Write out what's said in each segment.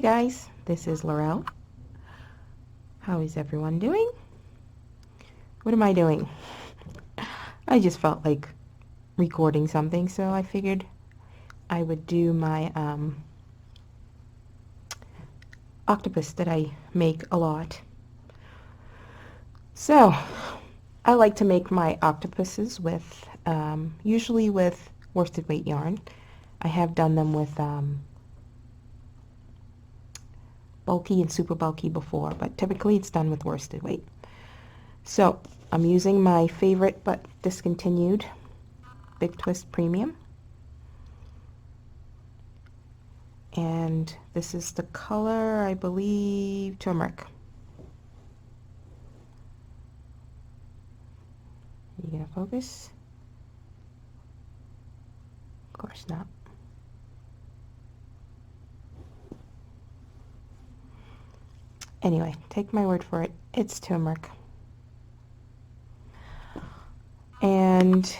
guys, this is Laurel. How is everyone doing? What am I doing? I just felt like recording something, so I figured I would do my octopus that I make a lot. So I like to make my octopuses with usually with worsted weight yarn. I have done them with bulky and super bulky before, but typically it's done with worsted weight. So I'm using my favorite but discontinued Big Twist Premium, and this is the color, I believe, turmeric. You gonna focus? Of course not. Anyway, take my word for it, it's turmeric. And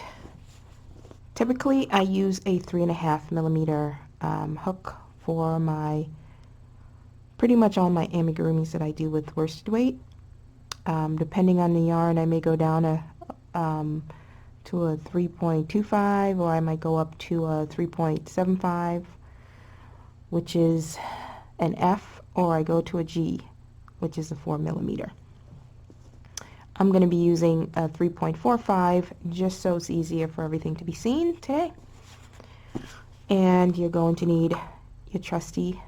typically I use a 3.5 millimeter hook for my pretty much all my amigurumis that I do with worsted weight. Depending on the yarn, I may go down to a 3.25, or I might go up to a 3.75, which is an F, or I go to a G, which is a 4 millimeter. I'm going to be using a 3.45 just so it's easier for everything to be seen today. And you're going to need your trusty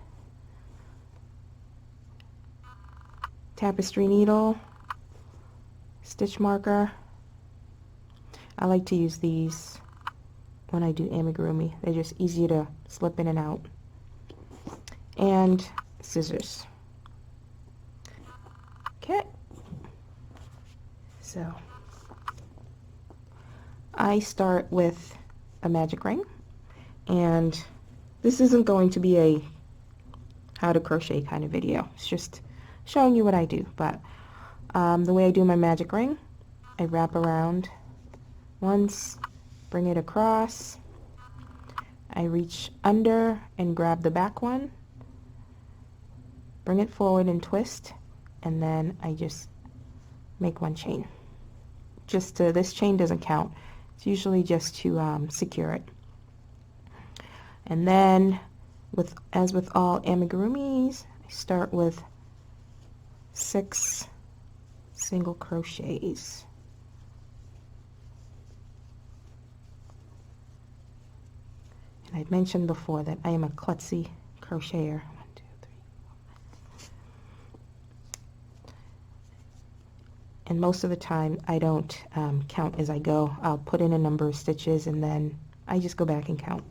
tapestry needle, stitch marker. I like to use these when I do amigurumi. They're just easier to slip in and out. And scissors. Okay. So I start with a magic ring, and this isn't going to be a how to crochet kind of video. It's just showing you what I do. But the way I do my magic ring, I wrap around once, bring it across, I reach under and grab the back one, bring it forward and twist, and then I just make one chain. Just to, this chain doesn't count. It's usually just to secure it. And then, as with all amigurumis, I start with 6 single crochets. And I've mentioned before that I am a klutzy crocheter. 1, 2, 3, 4. And most of the time I don't count as I go. I'll put in a number of stitches and then I just go back and count.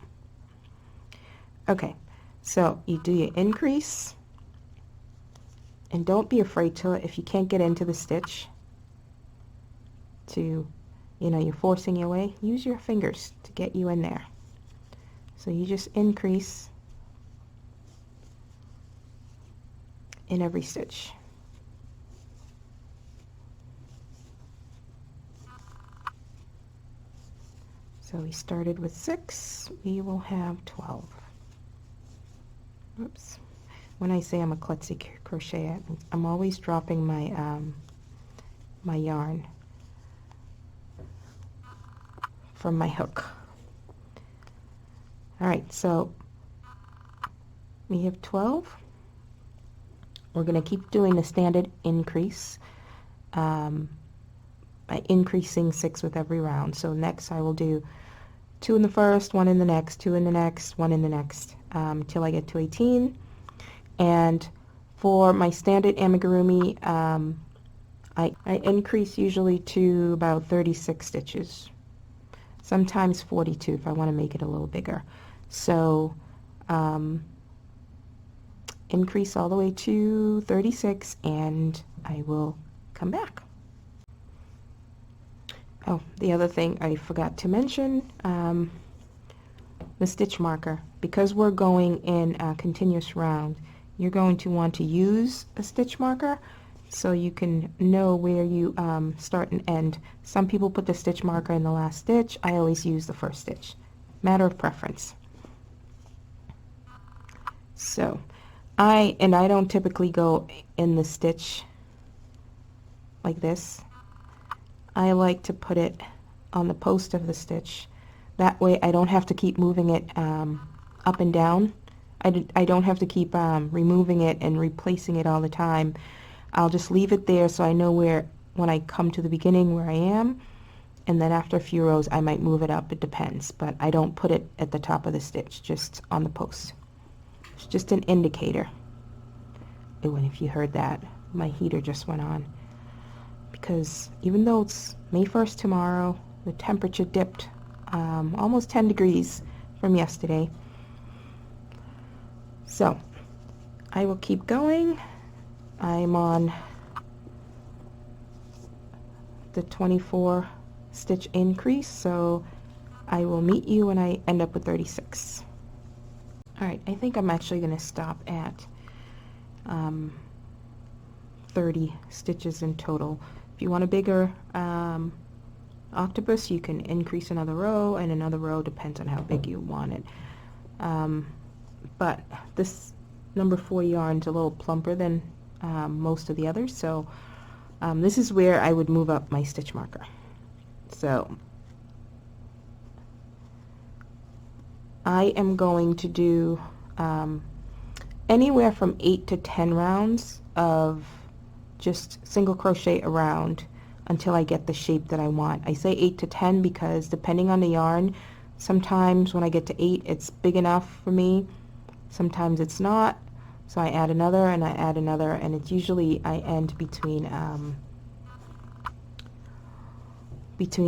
Okay, so you do your increase, and don't be afraid to, if you can't get into the stitch, to, you know, you're forcing your way, use your fingers to get you in there. So you just increase in every stitch. So we started with 6, we will have 12. Oops. When I say I'm a klutzy crocheter, I'm always dropping my my yarn from my hook. Alright, so we have 12. We're going to keep doing the standard increase by increasing 6 with every round. So next I will do 2 in the first, 1 in the next, 2 in the next, 1 in the next, till I get to 18. And for my standard amigurumi, I increase usually to about 36 stitches. Sometimes 42 if I want to make it a little bigger. So increase all the way to 36 and I will come back. Oh, the other thing I forgot to mention, the stitch marker. Because we're going in a continuous round, you're going to want to use a stitch marker so you can know where you start and end. Some people put the stitch marker in the last stitch. I always use the first stitch. Matter of preference. So I don't typically go in the stitch like this. I like to put it on the post of the stitch. That way I don't have to keep moving it up and down. I don't have to keep removing it and replacing it all the time. I'll just leave it there so I know where, when I come to the beginning, where I am, and then after a few rows I might move it up. It depends, but I don't put it at the top of the stitch, just on the post. It's just an indicator. Oh, and if you heard that, my heater just went on, because even though it's May 1st tomorrow, the temperature dipped almost 10 degrees from yesterday. So I will keep going. I'm on the 24 stitch increase, so I will meet you when I end up with 36. Alright, I think I'm actually going to stop at 30 stitches in total. If you want a bigger octopus, you can increase another row and another row, depends on how big you want it. But this number 4 yarn's a little plumper than most of the others, so this is where I would move up my stitch marker. So I am going to do anywhere from 8 to 10 rounds of just single crochet around until I get the shape that I want. I say 8 to 10 because depending on the yarn, sometimes when I get to 8 it's big enough for me, sometimes it's not, so I add another and I add another, and it's usually I end between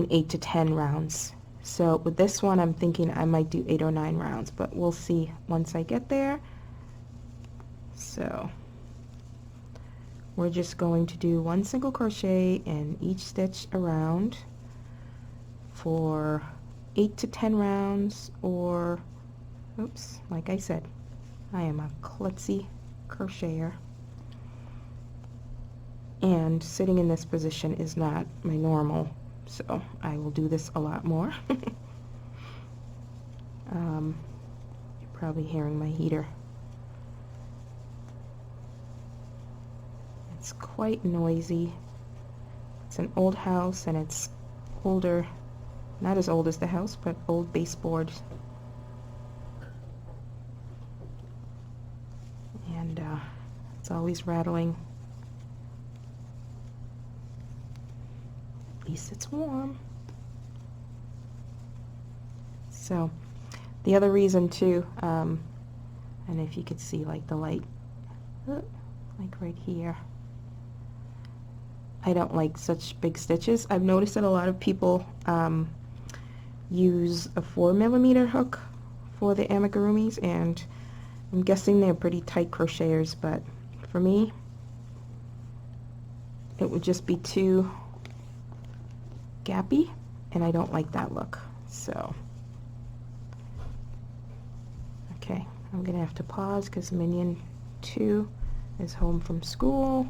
8 to 10 rounds. So with this one I'm thinking I might do 8 or 9 rounds, but we'll see once I get there. So we're just going to do 1 single crochet in each stitch around for 8 to 10 rounds, or, oops, like I said, I am a klutzy crocheter, and sitting in this position is not my normal, so I will do this a lot more. You're probably hearing my heater. It's quite noisy. It's an old house, and it's older, not as old as the house, but old baseboards. And it's always rattling. At least it's warm. So the other reason too, and if you could see like the light, like right here, I don't like such big stitches. I've noticed that a lot of people use a 4mm hook for the amigurumis, and I'm guessing they're pretty tight crocheters, but for me it would just be too gappy, and I don't like that look. So okay, I'm gonna have to pause because Minion 2 is home from school.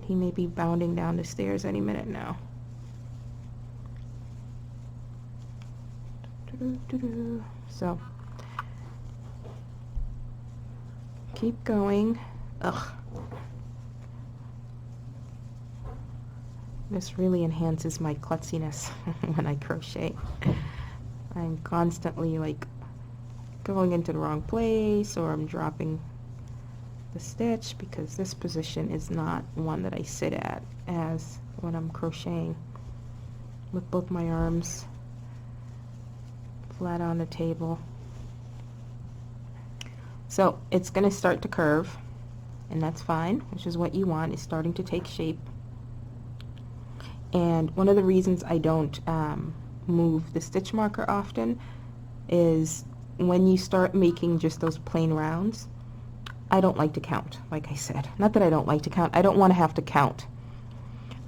He may be bounding down the stairs any minute now. So keep going. Ugh. This really enhances my klutziness when I crochet. I'm constantly like going into the wrong place, or I'm dropping the stitch, because this position is not one that I sit at as when I'm crocheting, with both my arms flat on the table. So it's going to start to curve, and that's fine, which is what you want, is starting to take shape. And one of the reasons I don't move the stitch marker often is when you start making just those plain rounds, I don't like to count, like I said. Not that I don't like to count, I don't want to have to count.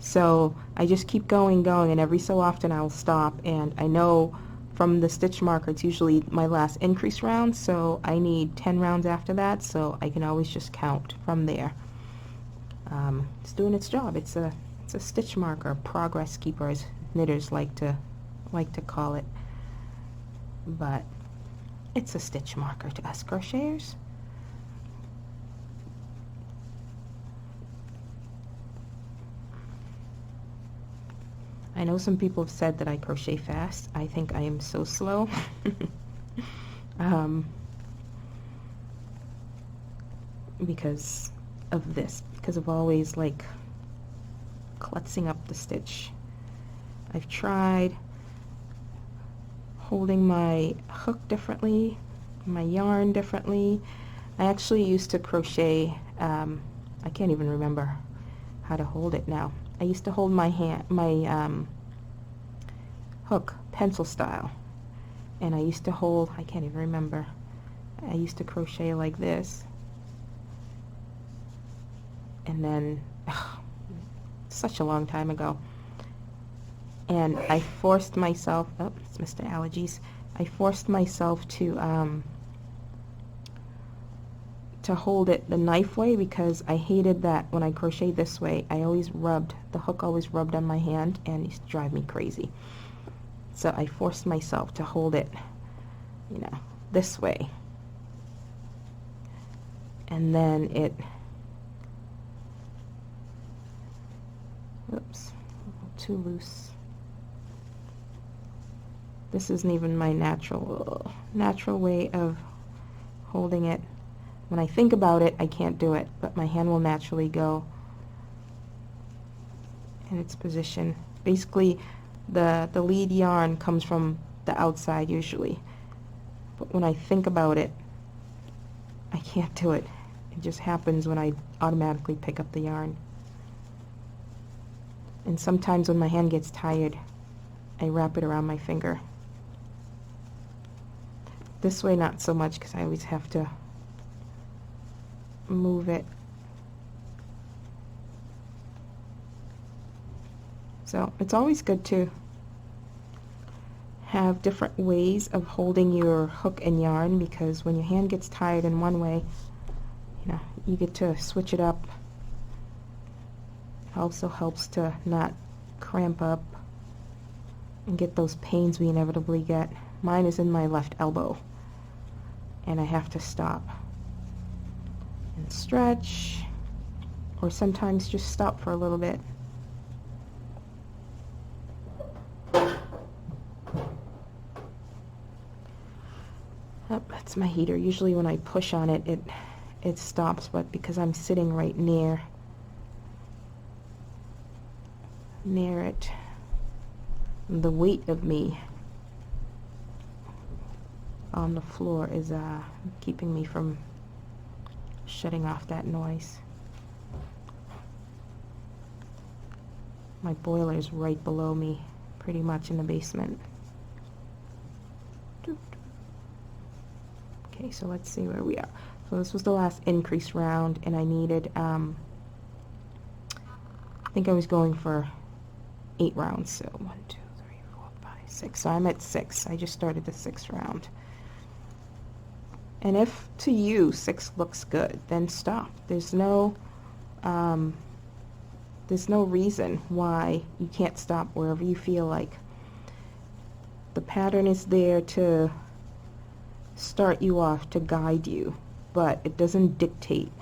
So I just keep going, and every so often I'll stop, and I know from the stitch marker it's usually my last increase round, so I need 10 rounds after that, so I can always just count from there. It's doing its job. It's a stitch marker, progress keeper, as knitters like to call it. But It's a stitch marker to us crocheters. I know some people have said that I crochet fast. I think I am so slow. Because of this, because of always like klutzing up the stitch. I've tried holding my hook differently, my yarn differently. I actually used to crochet, I can't even remember how to hold it now. I used to hold my hook pencil style, and I used to hold, I can't even remember, I used to crochet like this, and then such a long time ago, and I forced myself, oh, it's Mr. Allergies, I forced myself to hold it the knife way, because I hated that when I crocheted this way, I always rubbed, the hook always rubbed on my hand, and it used to drive me crazy. So I forced myself to hold it, you know, this way. And then it, oops, a little too loose. This isn't even my natural way of holding it. When I think about it, I can't do it, but my hand will naturally go in its position. Basically, the lead yarn comes from the outside usually, but when I think about it, I can't do it. It just happens when I automatically pick up the yarn. And sometimes when my hand gets tired, I wrap it around my finger. This way not so much, because I always have to move it. So it's always good to have different ways of holding your hook and yarn, because when your hand gets tired in one way, you know, you get to switch it up. It also helps to not cramp up and get those pains we inevitably get. Mine is in my left elbow, and I have to stop and stretch, or sometimes just stop for a little bit. Oh, that's my heater. Usually when I push on it, it stops, but because I'm sitting right near it, the weight of me on the floor is keeping me from shutting off that noise. My boiler is right below me, pretty much in the basement. Okay, so let's see where we are. So this was the last increase round, and I needed, I think I was going for 8 rounds, so 1, 2, 3, 4, 5, 6. So I'm at 6. I just started the 6th round. And if to you 6 looks good, then stop. There's no reason why you can't stop wherever you feel like. The pattern is there to start you off, to guide you, but it doesn't dictate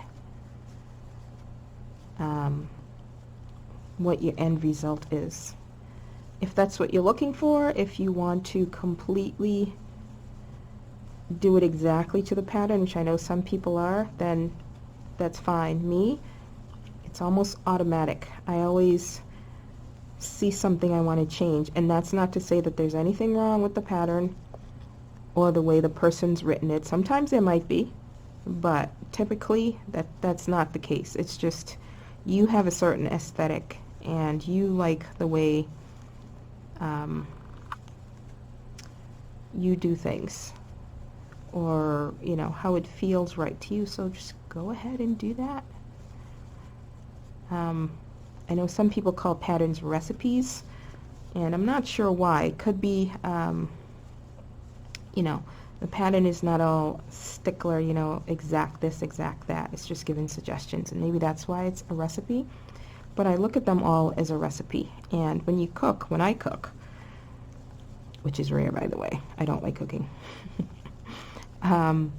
what your end result is. If that's what you're looking for, if you want to completely do it exactly to the pattern, which I know some people are, then that's fine. Me, it's almost automatic. I always see something I want to change, and that's not to say that there's anything wrong with the pattern or the way the person's written it. Sometimes there might be, but typically that's not the case. It's just you have a certain aesthetic, and you like the way you do things, or you know how it feels right to you, so just go ahead and do that. I know some people call patterns recipes, and I'm not sure why. It could be you know, the pattern is not all stickler, you know, exact this, exact that. It's just giving suggestions, and maybe that's why it's a recipe. But I look at them all as a recipe. And when you cook, when I cook, which is rare by the way, I don't like cooking. Um,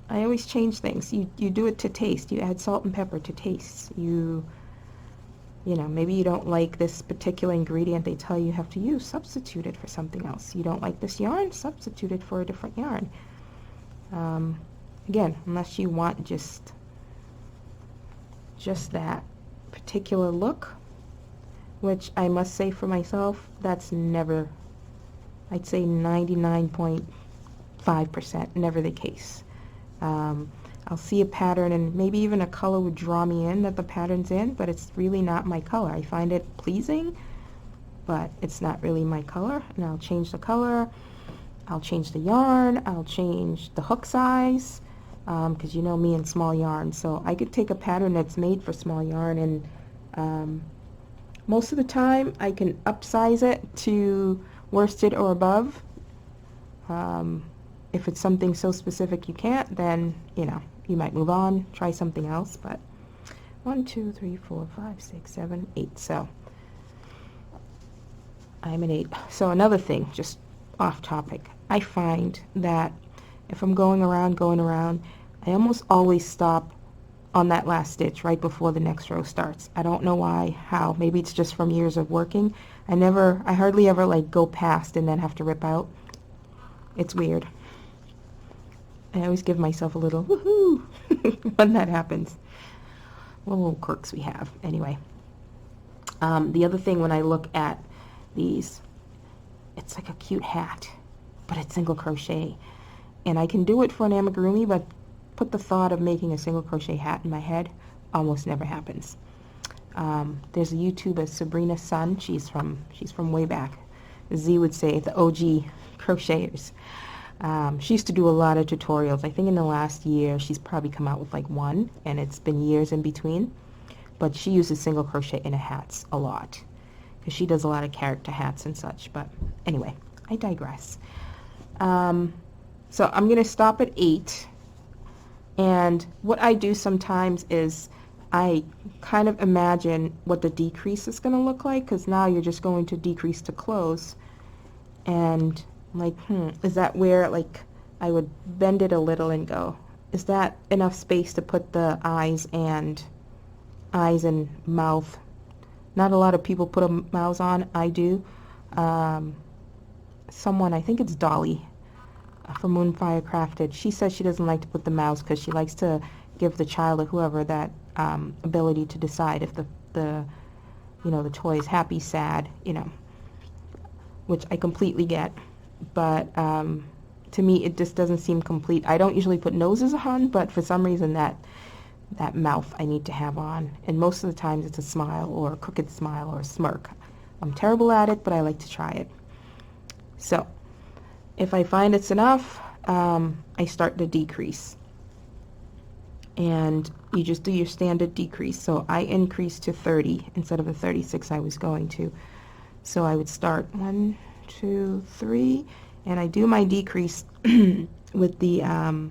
I always change things. You do it to taste. You add salt and pepper to taste. You know, maybe you don't like this particular ingredient they tell you have to use, substitute it for something else. You don't like this yarn, substitute it for a different yarn. Again, unless you want just that particular look, which I must say for myself, that's never, I'd say 99.5% never the case. I'll see a pattern and maybe even a color would draw me in that the pattern's in, but it's really not my color. I find it pleasing, but it's not really my color, and I'll change the color, I'll change the yarn, I'll change the hook size, because you know me and small yarn, so I could take a pattern that's made for small yarn and most of the time I can upsize it to worsted or above. If it's something so specific you can't, then, you know, you might move on, try something else, but 1, 2, 3, 4, 5, 6, 7, 8, so I'm an 8. So another thing, just off topic, I find that if I'm going around, I almost always stop on that last stitch right before the next row starts. I don't know why, how, maybe it's just from years of working. I hardly ever like go past and then have to rip out. It's weird. I always give myself a little woohoo when that happens. What little quirks we have. Anyway, the other thing when I look at these, it's like a cute hat, but it's single crochet. And I can do it for an amigurumi, but put the thought of making a single crochet hat in my head, almost never happens. There's a YouTuber, Sabrina Sun, she's from way back. Z would say the OG crocheters. She used to do a lot of tutorials. I think in the last year she's probably come out with like one, and it's been years in between. But she uses single crochet in hats a lot, because she does a lot of character hats and such. But anyway, I digress. So I'm going to stop at 8. And what I do sometimes is I kind of imagine what the decrease is going to look like, because now you're just going to decrease to close. And like, is that where, like, I would bend it a little and go, is that enough space to put the eyes and mouth? Not a lot of people put a mouth on. I do. Someone, I think it's Dolly from Moonfire Crafted, she says she doesn't like to put the mouths because she likes to give the child or whoever that ability to decide if the toy is happy, sad, which I completely get. But to me, it just doesn't seem complete. I don't usually put noses on, but for some reason that mouth I need to have on. And most of the times it's a smile or a crooked smile or a smirk. I'm terrible at it, but I like to try it. So if I find it's enough, I start the decrease. And you just do your standard decrease. So I increased to 30 instead of the 36 I was going to. So I would start 1, 2, 3, and I do my decrease with the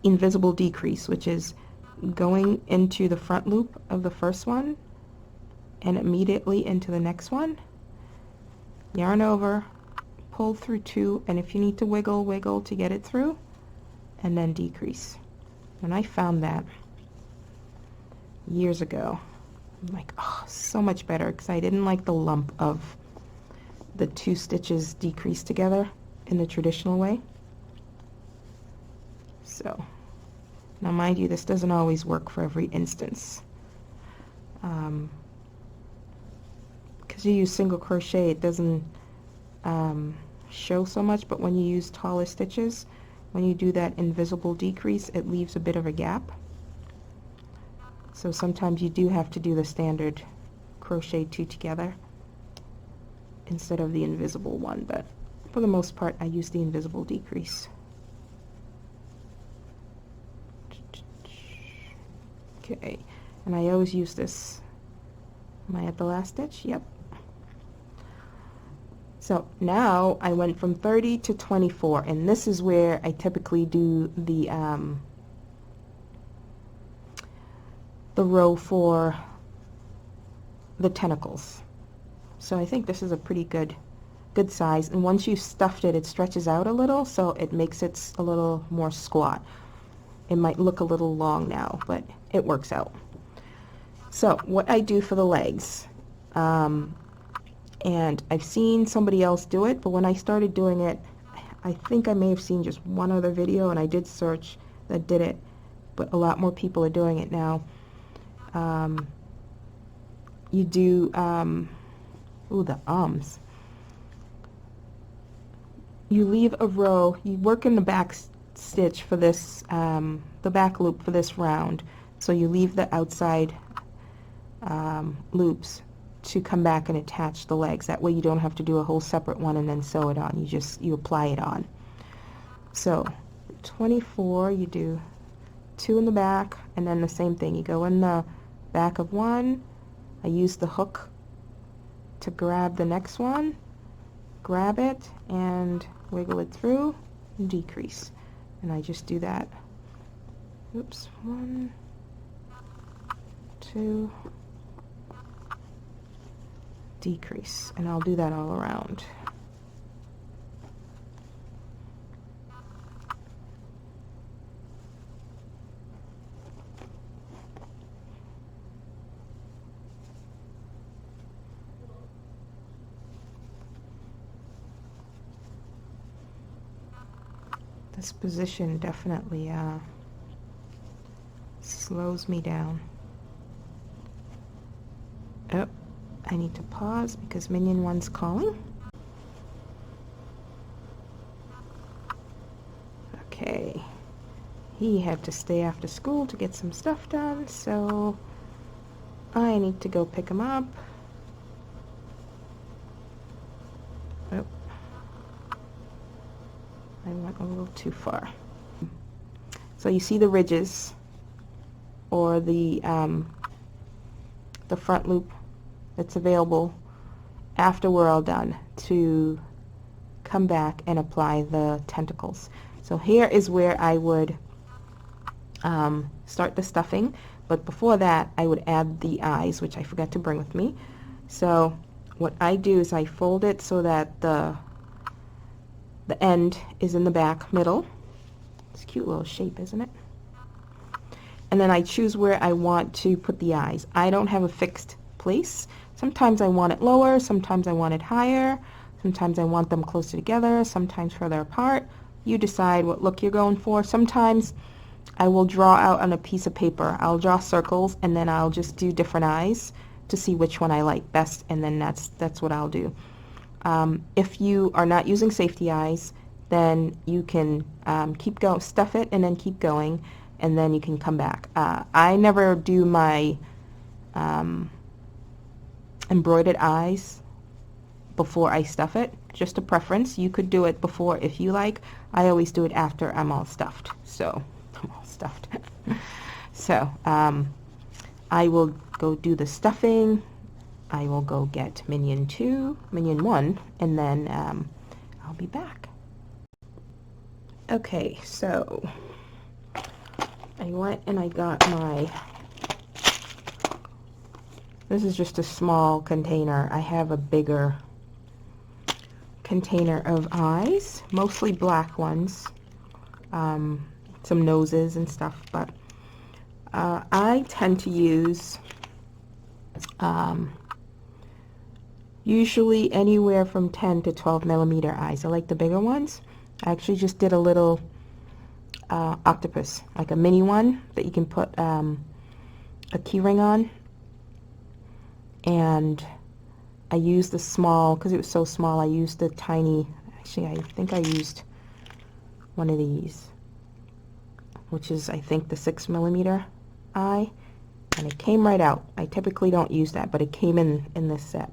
invisible decrease, which is going into the front loop of the first one and immediately into the next one, yarn over, pull through 2, and if you need to wiggle to get it through, and then decrease. And I found that years ago. I'm like, oh, so much better, because I didn't like the lump of the 2 stitches decreased together in the traditional way. So now mind you, this doesn't always work for every instance, because you use single crochet, it doesn't show so much, but when you use taller stitches, when you do that invisible decrease, it leaves a bit of a gap. So sometimes you do have to do the standard crochet 2 together instead of the invisible one, but for the most part I use the invisible decrease. Okay, and I always use this. Am I at the last stitch? Yep. So now I went from 30 to 24, and this is where I typically do the row for the tentacles. So I think this is a pretty good good size, and once you've stuffed it, it stretches out a little, so it makes it a little more squat. It might look a little long now, but it works out. So what I do for the legs, and I've seen somebody else do it, but when I started doing it, I think I may have seen just one other video, and I did search that did it, but a lot more people are doing it now. You do, ooh, the arms. You leave a row, you work in the back stitch for this, the back loop for this round, so you leave the outside loops to come back and attach the legs. That way you don't have to do a whole separate one and then sew it on. You apply it on. So 24, you do 2 in the back, and then the same thing. You go in the back of one. I use the hook to grab the next one, grab it and wiggle it through and decrease. And I just do that. Oops, 1, 2, decrease, and I'll do that all around. This position definitely slows me down. Oh, I need to pause because Minion 1's calling. Okay, he had to stay after school to get some stuff done, so I need to go pick him up. Oh, I went a little too far. So you see the ridges, or the front loop that's available after we're all done to come back and apply the tentacles. So here is where I would start the stuffing, but before that I would add the eyes, which I forgot to bring with me. So what I do is I fold it so that the end is in the back middle. It's a cute little shape, isn't it? And then I choose where I want to put the eyes. I don't have a fixed place. Sometimes I want it lower, sometimes I want it higher, sometimes I want them closer together, sometimes further apart. You decide what look you're going for. Sometimes I will draw out on a piece of paper. I'll draw circles and then I'll just do different eyes to see which one I like best, and then that's what I'll do. If you are not using safety eyes, then you can keep going, stuff it and then keep going, and then you can come back. I never do my embroidered eyes before I stuff it. Just a preference. You could do it before if you like. I always do it after I'm all stuffed. So I'm all stuffed. So I will go do the stuffing. I will go get Minion 1, and then I'll be back. Okay, so I went and I got my, this is just a small container. I have a bigger container of eyes, mostly black ones, some noses and stuff, but I tend to use usually anywhere from 10 to 12 millimeter eyes. I like the bigger ones. I actually just did a little octopus, like a mini one that you can put a key ring on, and I used the small, because it was so small, I used the tiny, actually I think I used one of these, which is I think the 6 millimeter eye, and it came right out. I typically don't use that, but it came in this set.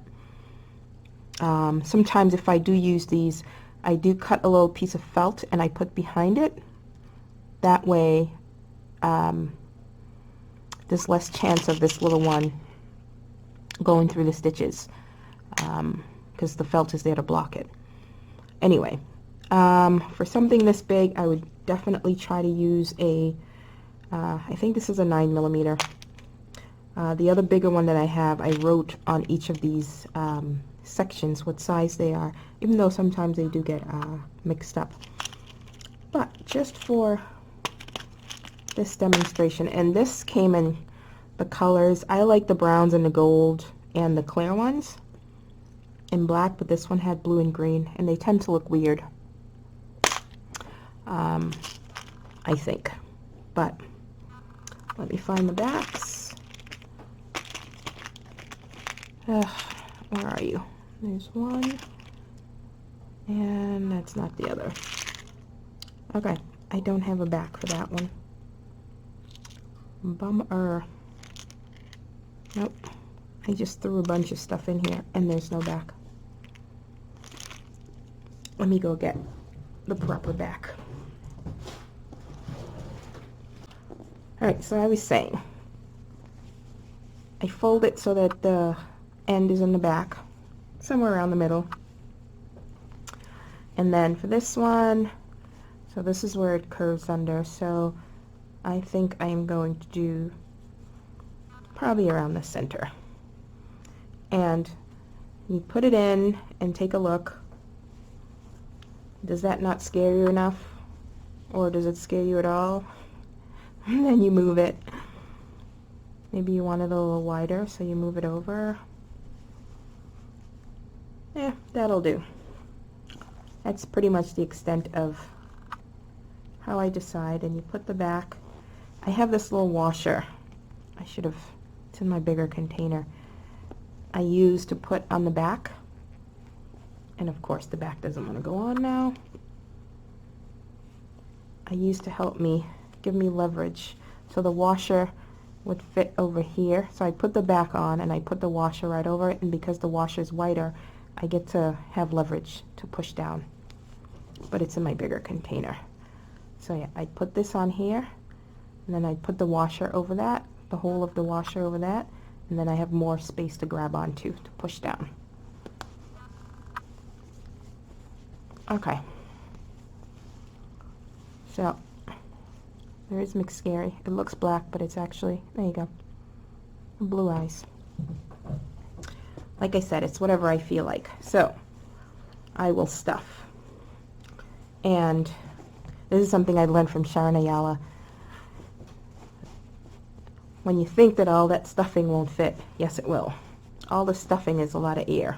Sometimes if I do use these, I do cut a little piece of felt and I put behind it. That way there's less chance of this little one going through the stitches, because the felt is there to block it. Anyway, for something this big, I would definitely try to use a I think this is a 9 millimeter. The other bigger one that I have, I wrote on each of these sections what size they are, even though sometimes they do get mixed up. But just for this demonstration, and this came in the colors, I like the browns and the gold and the clear ones in black, but this one had blue and green, and they tend to look weird, I think. But let me find the backs. Where are you? There's one, and that's not the other. Okay, I don't have a back for that one. Bummer. Nope. I just threw a bunch of stuff in here, and there's no back. Let me go get the proper back. Alright, so I was saying, I fold it so that the end is in the back, somewhere around the middle. And then for this one, so this is where it curves under, so I think I'm going to do probably around the center. And you put it in and take a look. Does that not scare you enough? Or does it scare you at all? And then you move it. Maybe you want it a little wider, so you move it over. Yeah, that'll do. That's pretty much the extent of how I decide. And you put the back. I have this little washer. I should have, it's in my bigger container. I use to put on the back. And of course the back doesn't want to go on now. I use to help me, give me leverage. So the washer would fit over here. So I put the back on and I put the washer right over it, and because the washer is wider, I get to have leverage to push down. But it's in my bigger container. So yeah, I put this on here, and then I put the washer over that, the whole of the washer over that, and then I have more space to grab onto to push down. Okay. So there is McScary. It looks black, but it's actually, there you go, blue eyes. Like I said, it's whatever I feel like. So I will stuff. And this is something I learned from Sharon Ayala. When you think that all that stuffing won't fit, yes it will. All the stuffing is a lot of air.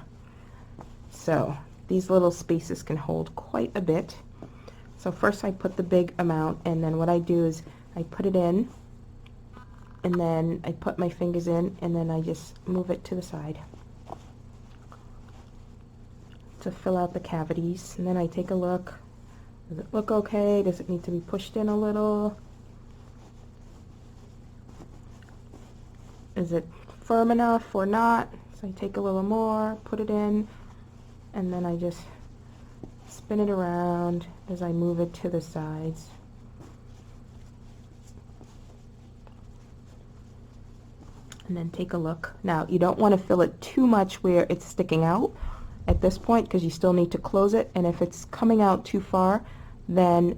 So these little spaces can hold quite a bit. So first I put the big amount, and then what I do is I put it in, and then I put my fingers in, and then I just move it to the side to fill out the cavities. And then I take a look. Does it look okay? Does it need to be pushed in a little? Is it firm enough or not? So I take a little more, put it in, and then I just spin it around as I move it to the sides. And then take a look. Now, you don't want to fill it too much where it's sticking out at this point, because you still need to close it. And if it's coming out too far, then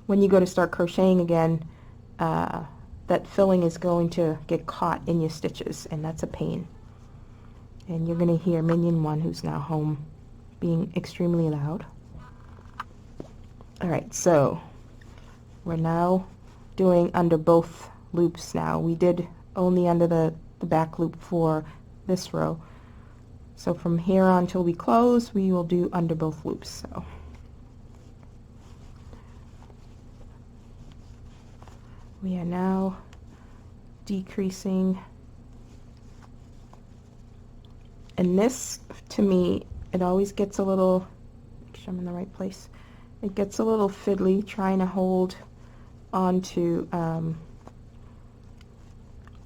when you go to start crocheting again, that filling is going to get caught in your stitches, and that's a pain. And you're going to hear Minion 1, who's now home, being extremely loud. Alright, so we're now doing under both loops now. We did only under the back loop for this row. So from here on till we close, we will do under both loops. So we are now decreasing. And this, to me, it always gets a little, make sure I'm in the right place, it gets a little fiddly trying to hold onto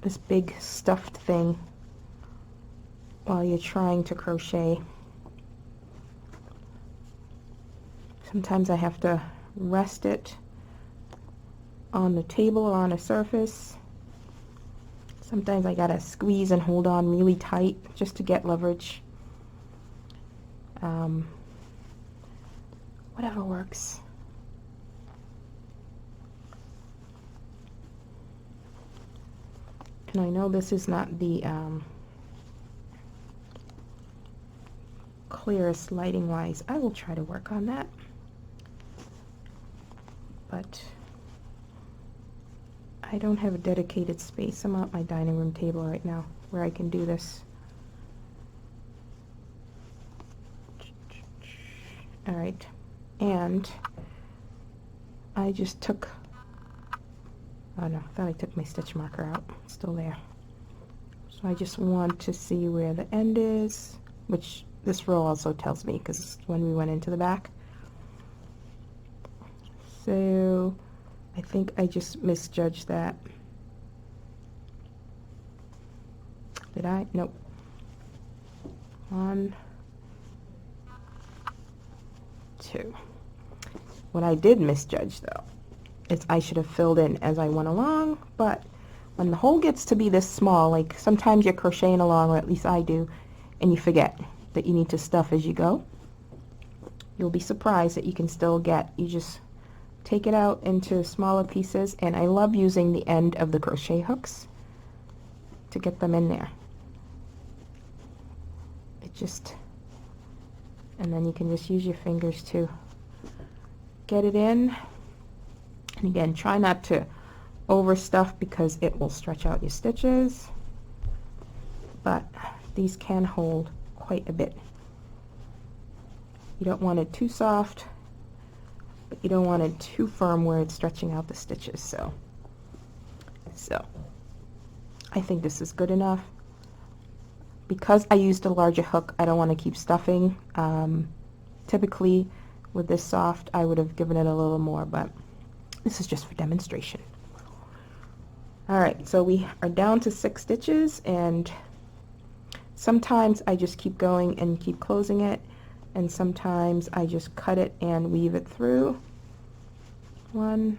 this big stuffed thing while you're trying to crochet. Sometimes I have to rest it on the table or on a surface. Sometimes I gotta squeeze and hold on really tight just to get leverage. Whatever works. And I know this is not the clearest lighting wise. I will try to work on that, but I don't have a dedicated space. I'm at my dining room table right now where I can do this. All right, and I just took, oh no, I thought I took my stitch marker out. It's still there. So I just want to see where the end is, which this row also tells me because when we went into the back. So I think I just misjudged that. Did I? Nope. 1, 2. What I did misjudge though is I should have filled in as I went along, but when the hole gets to be this small, like sometimes you're crocheting along, or at least I do, and you forget that you need to stuff as you go, you'll be surprised that you can still get, you just take it out into smaller pieces, and I love using the end of the crochet hooks to get them in there. It just, and then you can just use your fingers to get it in. And again, try not to overstuff because it will stretch out your stitches, but these can hold quite a bit. You don't want it too soft, but you don't want it too firm where it's stretching out the stitches. So I think this is good enough. Because I used a larger hook, I don't want to keep stuffing. Typically with this soft, I would have given it a little more, but this is just for demonstration. Alright, so we are down to 6 stitches, and sometimes I just keep going and keep closing it, and sometimes I just cut it and weave it through. 1,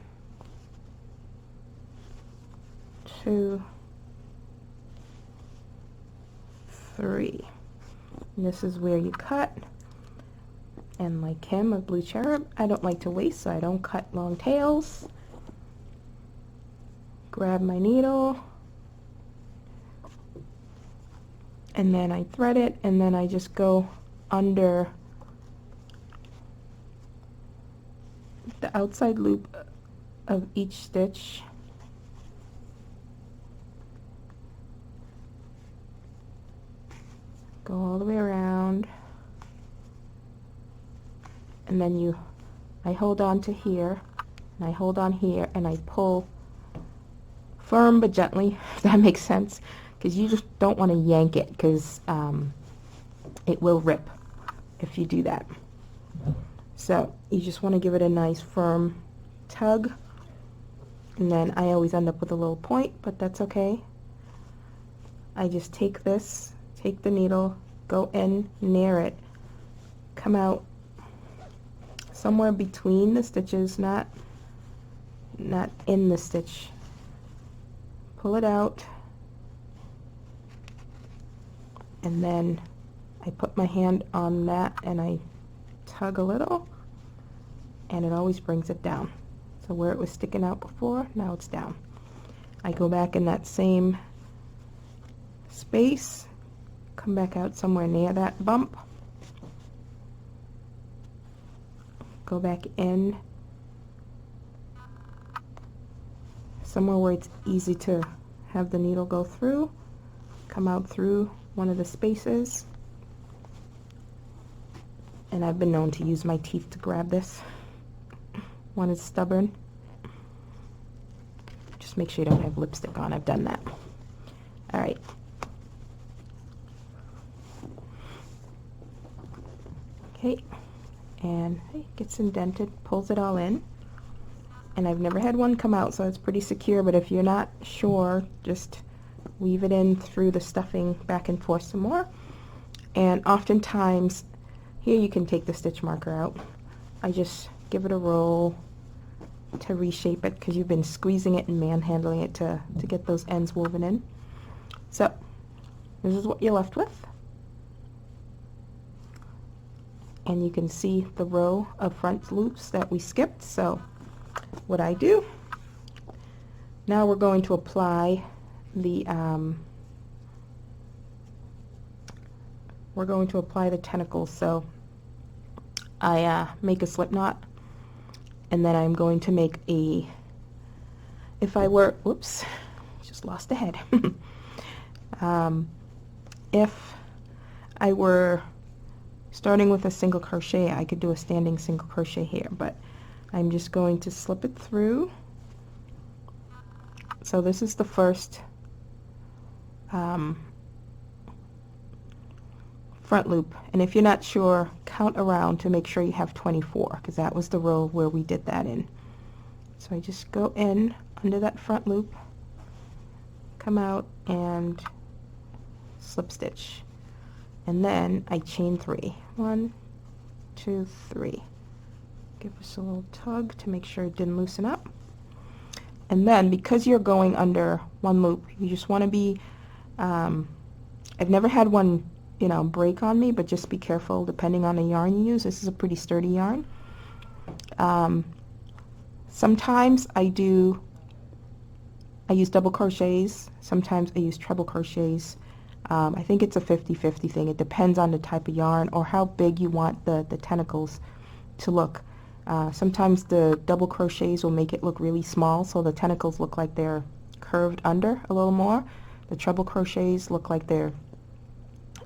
2, 3. And this is where you cut. And like him, a blue cherub, I don't like to waste, so I don't cut long tails. Grab my needle, and then I thread it, and then I just go under the outside loop of each stitch. Go all the way around, and then I hold on to here, and I hold on here, and I pull firm but gently, if that makes sense, because you just don't want to yank it, because it will rip if you do that. So you just want to give it a nice firm tug, and then I always end up with a little point, but that's okay. I just take this, take the needle, go in near it, come out somewhere between the stitches, not in the stitch. Pull it out, and then I put my hand on that and I tug a little, and it always brings it down. So where it was sticking out before, now it's down. I go back in that same space, come back out somewhere near that bump, go back in somewhere where it's easy to have the needle go through, come out through one of the spaces, and I've been known to use my teeth to grab this. One is stubborn. Just make sure you don't have lipstick on. I've done that. Alright. Okay, and it gets indented, pulls it all in. And I've never had one come out, so it's pretty secure, but if you're not sure, just weave it in through the stuffing back and forth some more. And oftentimes, here you can take the stitch marker out. I just give it a roll to reshape it, because you've been squeezing it and manhandling it to get those ends woven in. So, this is what you're left with. And you can see the row of front loops that we skipped. So what I do, now we're going to apply the we're going to apply the tentacles. So I make a slip knot, and then I'm going to make a, if I were, whoops, just lost a head. If I were starting with a single crochet, I could do a standing single crochet here, but I'm just going to slip it through. So this is the first front loop, and if you're not sure, count around to make sure you have 24, because that was the row where we did that in. So I just go in under that front loop, come out and slip stitch, and then I chain 3. 1, 2, 3. Give us a little tug to make sure it didn't loosen up. And then, because you're going under one loop, you just want to be, I've never had one, you know, break on me, but just be careful depending on the yarn you use. This is a pretty sturdy yarn. Sometimes I use double crochets, sometimes I use treble crochets. I think it's a 50-50 thing. It depends on the type of yarn or how big you want the tentacles to look. Sometimes the double crochets will make it look really small, so the tentacles look like they're curved under a little more. The treble crochets look like they're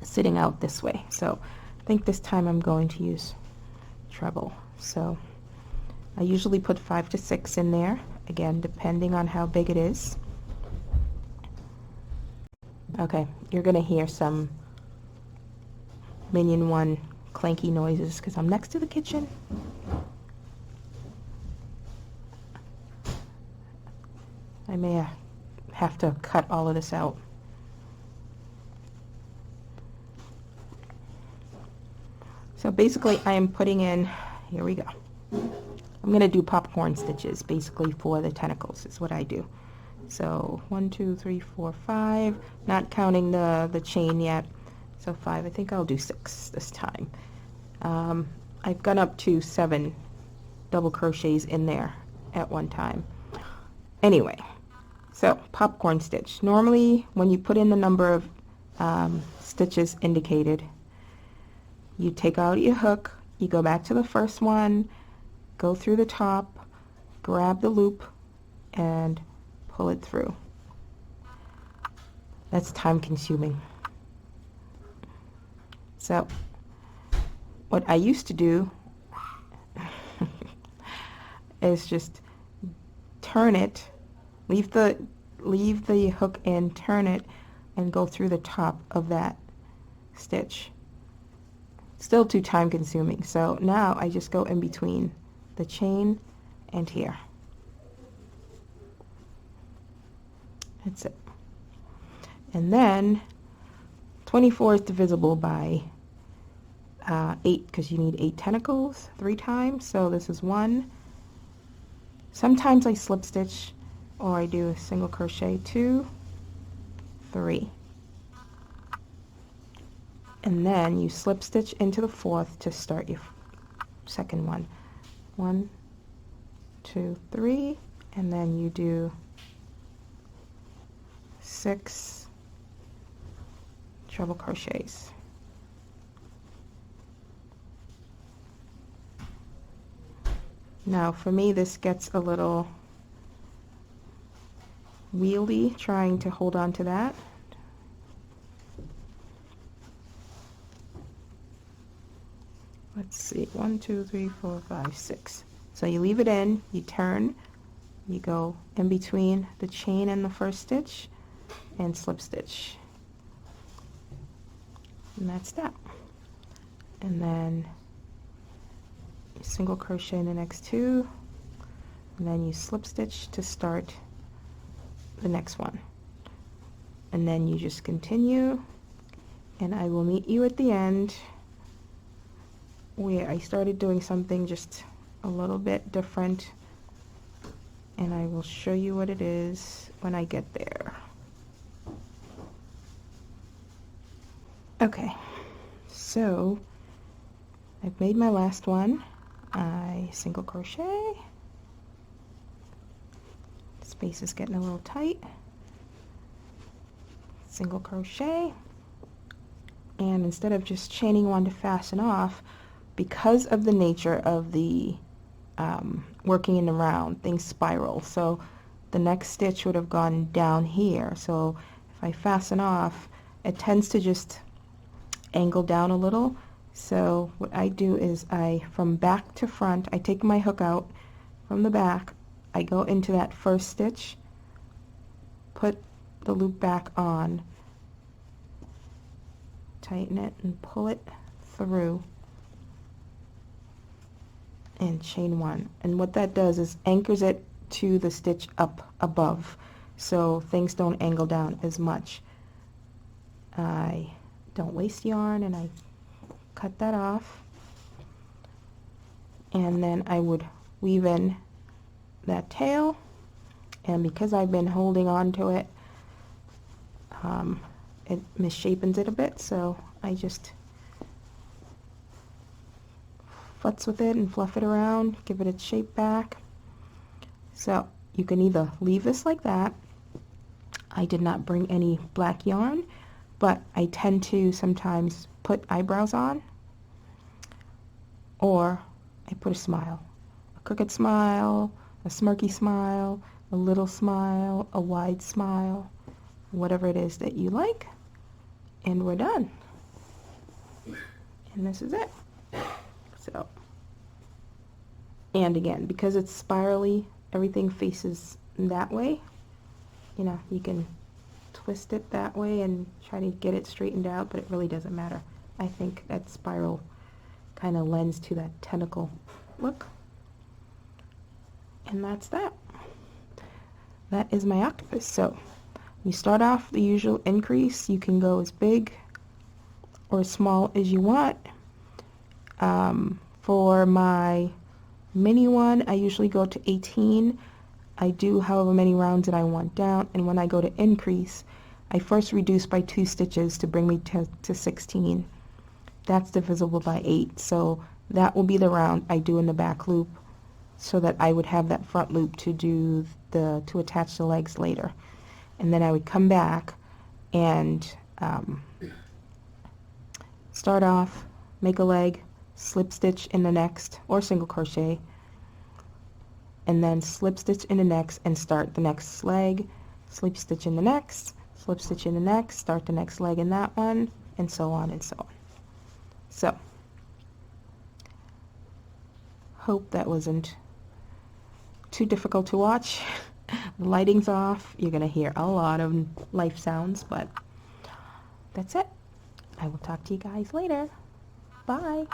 sitting out this way. So I think this time I'm going to use treble. So I usually put 5 to 6 in there, again depending on how big it is. Okay, you're gonna hear some Minion 1 clanky noises because I'm next to the kitchen. I may have to cut all of this out. So basically I am putting in, here we go, I'm going to do popcorn stitches basically for the tentacles is what I do. So 1, 2, 3, 4, 5, not counting the chain yet, so 5. I think I'll do 6 this time. I've gone up to 7 double crochets in there at one time. Anyway, so popcorn stitch. Normally when you put in the number of stitches indicated, you take out your hook, you go back to the first one, go through the top, grab the loop, and pull it through. That's time consuming. So what I used to do is just turn it, leave the hook in, turn it, and go through the top of that stitch. Still too time consuming. So now I just go in between the chain and here. That's it. And then 24 is divisible by 8 because you need 8 tentacles 3 times. So this is 1. Sometimes I slip stitch or I do a single crochet, 2, 3. And then you slip stitch into the 4th to start your second one. 1, 2, 3, and then you do 6 treble crochets. Now for me this gets a little wieldy trying to hold on to that. Let's see, 1, 2, 3, 4, 5, 6. So you leave it in, you turn, you go in between the chain and the first stitch and slip stitch. And that's that. And then you single crochet in the next 2, and then you slip stitch to start the next one. And then you just continue, and I will meet you at the end where I started doing something just a little bit different, and I will show you what it is when I get there. Okay, so I've made my last one. I single crochet. Space is getting a little tight. single crochet, and instead of just chaining one to fasten off, because of the nature of the working in the round, things spiral. So the next stitch would have gone down here. So if I fasten off, it tends to just angle down a little. So what I do is from back to front, I take my hook out from the back, I go into that first stitch, put the loop back on, tighten it and pull it through, and chain one. And what that does is anchors it to the stitch up above, so things don't angle down as much. I don't waste yarn, and I cut that off, and then I would weave in that tail, and because I've been holding on to it, it misshapens it a bit, so I just futz with it and fluff it around, give it its shape back. So you can either leave this like that. I did not bring any black yarn, but I tend to sometimes put eyebrows on, or I put a smile, a crooked smile, a smirky smile, a little smile, a wide smile, whatever it is that you like, and we're done. And this is it. So, and again, because it's spirally, everything faces that way. You know, you can twist it that way and try to get it straightened out, but it really doesn't matter. I think that spiral kind of lends to that tentacle look. And that's that. That is my octopus. So you start off the usual increase. You can go as big or as small as you want. For my mini one, I usually go to 18. I do however many rounds that I want down, and when I go to increase, I first reduce by 2 stitches to bring me to 16. That's divisible by 8, so that will be the round I do in the back loop, so that I would have that front loop to attach the legs later. And then I would come back and start off, make a leg, slip stitch in the next, or single crochet, and then slip stitch in the next and start the next leg, slip stitch in the next, slip stitch in the next, start the next leg in that one, and so on and so on. So, hope that wasn't too difficult to watch. The lighting's off. You're going to hear a lot of life sounds, but that's it. I will talk to you guys later. Bye.